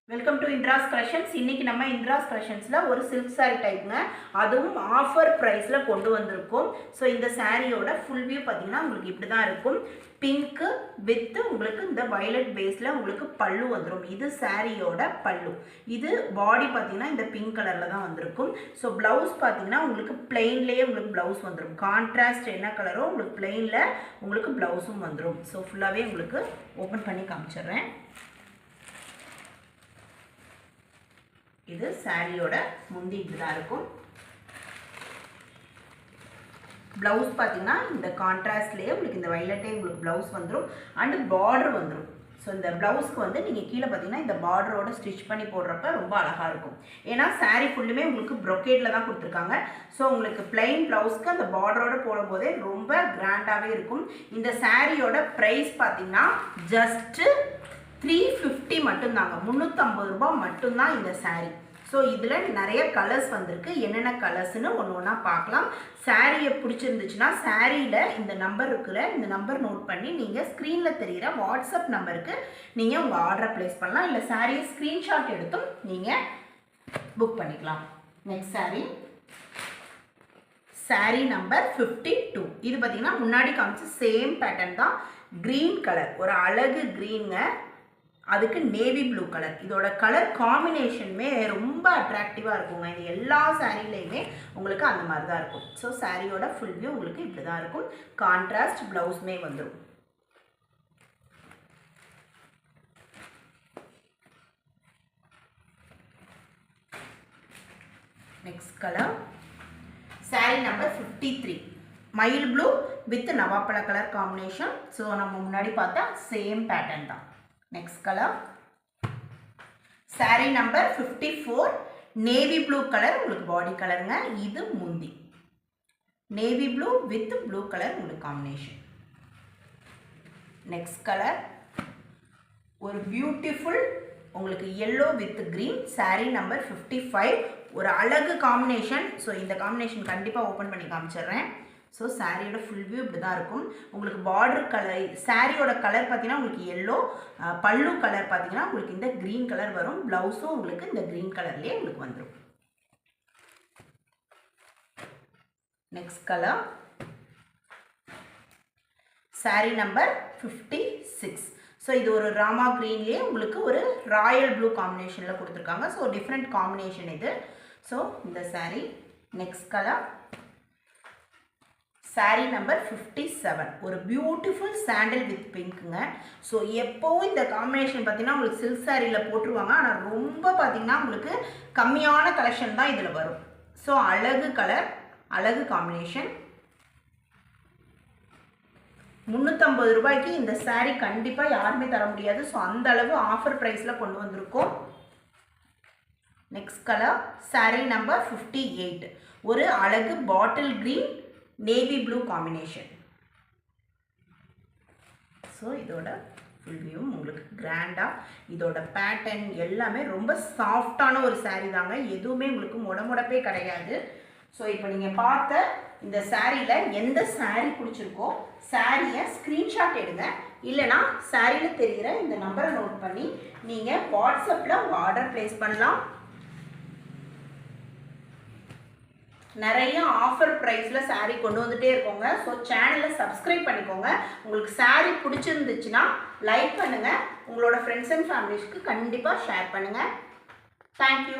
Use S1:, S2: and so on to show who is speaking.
S1: Welcome to Indira's collections. இன்னைக்கு நம்ம இந்திராஸ் கலெக்ஷன்ஸ்ல ஒரு சில்க் saree டைப்ங்க, அதுவும் ஆஃபர் பிரைஸ்ல கொண்டு வந்திருக்கோம். ஸோ இந்த சாரியோட ஃபுல் வியூ பார்த்தீங்கன்னா உங்களுக்கு இப்படி தான் இருக்கும். பிங்க் வித் உங்களுக்கு இந்த வயலட் பேஸ்ல உங்களுக்கு பல்லு வந்துடும். இது சாரியோட பல்லு. இது பாடி பார்த்தீங்கன்னா இந்த பிங்க் கலர்ல தான் வந்திருக்கும். ஸோ பிளவுஸ் பார்த்தீங்கன்னா உங்களுக்கு பிளெயின்லேயே உங்களுக்கு பிளவுஸ் வந்துடும். கான்ட்ராஸ்ட் என்ன கலரோ உங்களுக்கு பிளெயின்ல உங்களுக்கு பிளவுஸும் வந்துடும். ஸோ ஃபுல்லாகவே உங்களுக்கு ஓப்பன் பண்ணி காமிச்சிடுறேன். இது சாரியோட முந்தி இப்படிதான் இருக்கும். பிளவுஸ் பார்த்தீங்கன்னா இந்த கான்ட்ராஸ்ட்லேயே உங்களுக்கு இந்த வயலட்டே உங்களுக்கு பிளவுஸ் வந்துடும் அண்ட் பார்டர் வந்துடும். ஸோ இந்த பிளவுஸ்க்கு வந்து நீங்கள் கீழே பார்த்தீங்கன்னா இந்த பார்டரோட ஸ்டிச் பண்ணி போடுறப்ப ரொம்ப அழகாக இருக்கும். ஏன்னா சாரீ ஃபுல்லுமே உங்களுக்கு ப்ரொக்கேட்டில் தான் கொடுத்துருக்காங்க. ஸோ உங்களுக்கு பிளைன் பிளவுஸ்க்கு அந்த பார்டரோட போடும்போதே ரொம்ப கிராண்டாகவே இருக்கும். இந்த சாரியோட ப்ரைஸ் பார்த்தீங்கன்னா ஜஸ்ட்டு 350 மட்டும்தாங்க, 350 ரூபாய் மட்டும்தான் இந்த சாரீ. ஸோ இதில் நிறைய கலர்ஸ் வந்திருக்கு. என்னென்ன கலர்ஸ்னு ஒன்று ஒன்றா பார்க்கலாம். சாரியை பிடிச்சிருந்துச்சுன்னா சாரியில் இந்த நம்பர் இருக்குல்ல, இந்த நம்பர் நோட் பண்ணி நீங்கள் ஸ்க்ரீனில் தெரிகிற வாட்ஸ்அப் நம்பருக்கு நீங்கள் உங்கள் ஆர்டரை ப்ளேஸ் பண்ணலாம். இல்லை சாரியை ஸ்க்ரீன்ஷாட் எடுத்தும் நீங்கள் புக் பண்ணிக்கலாம். Next sari number 52. இது பார்த்தீங்கன்னா முன்னாடி காமிச்சு சேம் பேட்டர்ன் தான். க்ரீன் கலர், ஒரு அழகு க்ரீனுங்க, அதுக்கு நேவி ப்ளூ கலர். இதோட கலர் காம்பினேஷனுமே ரொம்ப அட்ராக்டிவாக இருக்குங்க. இது எல்லா சாரீலையுமே உங்களுக்கு அந்த மாதிரி தான் இருக்கும். ஸோ சாரியோட ஃபுல் வியூ உங்களுக்கு இப்படி தான் இருக்கும். கான்ட்ராஸ்ட் ப்ளவுஸ்மே வந்துடும். Next colour sari number 53. மயில் ப்ளூ வித் நவாப்பழ கலர் காம்பினேஷன். ஸோ நம்ம முன்னாடி பார்த்தா சேம் பேட்டர்ன் தான். Next colour sari number 54. Navy blue colour உங்களுக்கு பாடி கலருங்க. இது முந்தி navy blue with blue colour உங்களுக்கு காம்பினேஷன். நெக்ஸ்ட் கலர் ஒரு பியூட்டிஃபுல் உங்களுக்கு yellow with green. Sari number 55. ஒரு அழகு காம்பினேஷன். ஸோ இந்த காம்பினேஷன் கண்டிப்பாக ஓப்பன் பண்ணி காமிச்சிடுறேன். ஸோ சாரியோட ஃபுல் வியூ இப்படி தான் இருக்கும். உங்களுக்கு பார்டர் கலர், சாரியோட கலர் பார்த்தீங்கன்னா உங்களுக்கு எல்லோ, பல்லு கலர் பார்த்தீங்கன்னா உங்களுக்கு இந்த க்ரீன் கலர் வரும். ப்ளவுஸும் உங்களுக்கு இந்த க்ரீன் கலர்லேயே உங்களுக்கு வந்துடும். Next colour sari number 56. So இது ஒரு ராமா க்ரீன்லேயே உங்களுக்கு ஒரு ராயல் ப்ளூ காம்பினேஷனில் கொடுத்துருக்காங்க. ஸோ டிஃப்ரெண்ட் காம்பினேஷன் இது. ஸோ இந்த sari. Next colour sari number 57. ஒரு பியூட்டிஃபுல் சாண்டில் வித் பிங்க்குங்க. ஸோ எப்போவும் இந்த காம்பினேஷன் பார்த்தீங்கன்னா உங்களுக்கு சில்க் சாரியில் போட்டுருவாங்க. ஆனால் ரொம்ப பார்த்தீங்கன்னா உங்களுக்கு கம்மியான கலெக்ஷன் தான் இதில் வரும். ஸோ அழகு கலர், அழகு காம்பினேஷன். 350 ரூபாய்க்கு இந்த சாரீ கண்டிப்பாக யாருமே தர முடியாது. ஸோ அந்த அளவு ஆஃபர் ப்ரைஸில் கொண்டு வந்திருக்கோம். Next colour sari number 58. ஒரு அழகு bottle green navy blue combination. So இதோட ஃபுல் வியூ உங்களுக்கு கிராண்டாக, இதோட பேட்டர்ன் எல்லாமே ரொம்ப சாஃப்டான ஒரு சாரீ தாங்க. எதுவுமே உங்களுக்கு முடமுடப்பே கிடையாது. ஸோ இப்போ நீங்கள் பார்த்த இந்த சாரியில் எந்த சாரீ பிடிச்சிருக்கோ சாரியை ஸ்க்ரீன்ஷாட் எடுங்க. இல்லைனா சாரியில் தெரிகிற இந்த நம்பரை நோட் பண்ணி நீங்கள் வாட்ஸ்அப்பில் உங்கள் ஆர்டர் ப்ளேஸ் பண்ணலாம். நிறைய ஆஃபர் ப்ரைஸில் சாரீ கொண்டு வந்துகிட்டே இருக்கோங்க. ஸோ சேனலை சப்ஸ்கிரைப் பண்ணிக்கோங்க. உங்களுக்கு சாரீ பிடிச்சிருந்துச்சுன்னா லைக் பண்ணுங்கள். உங்களோட ஃப்ரெண்ட்ஸ் அண்ட் ஃபேமிலிஸ்க்கு கண்டிப்பாக ஷேர் பண்ணுங்கள். தேங்க்யூ.